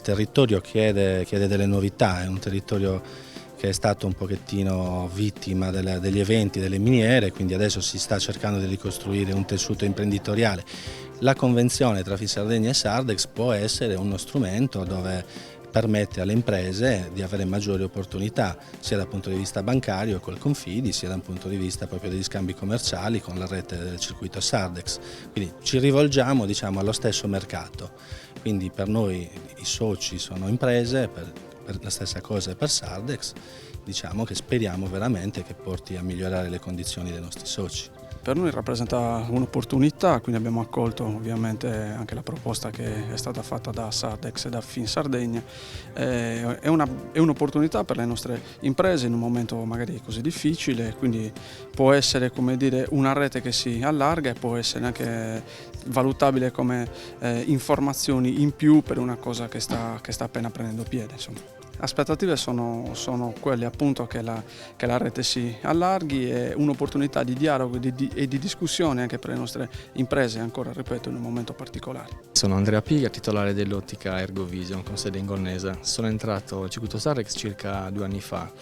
il territorio chiede delle novità, è un territorio che è stato un pochettino vittima degli eventi delle miniere, quindi adesso si sta cercando di ricostruire un tessuto imprenditoriale. La convenzione tra Finsardegna e Sardex può essere uno strumento dove permette alle imprese di avere maggiori opportunità sia dal punto di vista bancario col Confidi, sia dal punto di vista proprio degli scambi commerciali con la rete del circuito Sardex. Quindi ci rivolgiamo, diciamo, allo stesso mercato. Quindi per noi i soci sono imprese, per la stessa cosa è per Sardex, diciamo che speriamo veramente che porti a migliorare le condizioni dei nostri soci. Per noi rappresenta un'opportunità, quindi abbiamo accolto ovviamente anche la proposta che è stata fatta da Sardex e da Finsardegna. È un'opportunità per le nostre imprese in un momento magari così difficile, quindi può essere, come dire, una rete che si allarga e può essere anche valutabile come informazioni in più per una cosa che sta appena prendendo piede, insomma. Aspettative sono quelle appunto che la rete si allarghi e un'opportunità di dialogo e di discussione anche per le nostre imprese, ancora ripeto, in un momento particolare. Sono Andrea Piga, titolare dell'ottica Ergovision con sede in Gonnesa. Sono entrato al circuito Sardex circa 2 anni fa.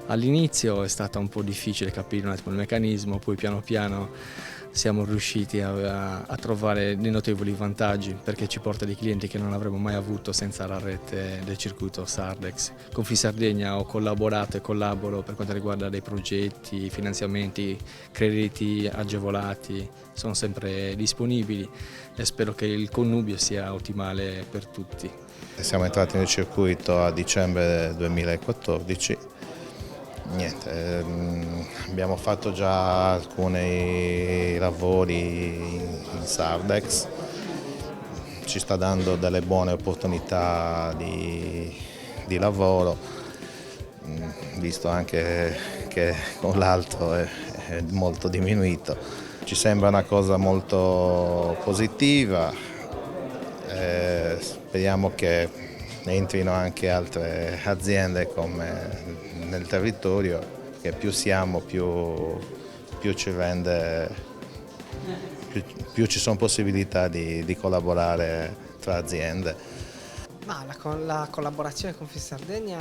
All'inizio è stato un po' difficile capire un attimo il meccanismo, poi piano piano siamo riusciti a trovare dei notevoli vantaggi perché ci porta dei clienti che non avremmo mai avuto senza la rete del circuito Sardex. Con Finsardegna ho collaborato e collaboro per quanto riguarda dei progetti, finanziamenti, crediti agevolati, sono sempre disponibili e spero che il connubio sia ottimale per tutti. Siamo entrati nel circuito a dicembre 2014. Niente, abbiamo fatto già alcuni lavori in Sardex, ci sta dando delle buone opportunità di lavoro, visto anche che con l'altro è molto diminuito. Ci sembra una cosa molto positiva, speriamo che entrino anche altre aziende come nel territorio, che più siamo più ci rende, più ci sono possibilità di collaborare tra aziende. La collaborazione con Finsardegna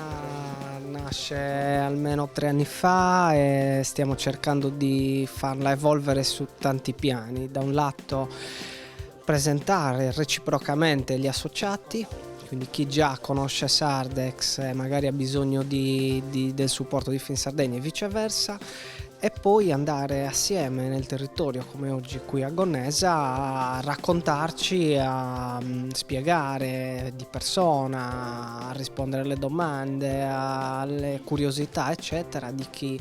nasce almeno 3 anni fa e stiamo cercando di farla evolvere su tanti piani. Da un lato presentare reciprocamente gli associati, quindi chi già conosce Sardex e magari ha bisogno del supporto di Finsardegna e viceversa, e poi andare assieme nel territorio come oggi qui a Gonnesa a raccontarci, a spiegare di persona, a rispondere alle domande, alle curiosità eccetera di chi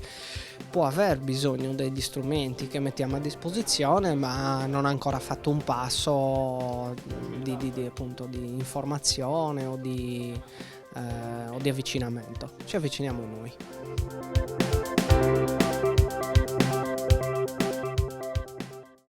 può aver bisogno degli strumenti che mettiamo a disposizione ma non ha ancora fatto un passo appunto, di informazione o di avvicinamento. Ci avviciniamo noi.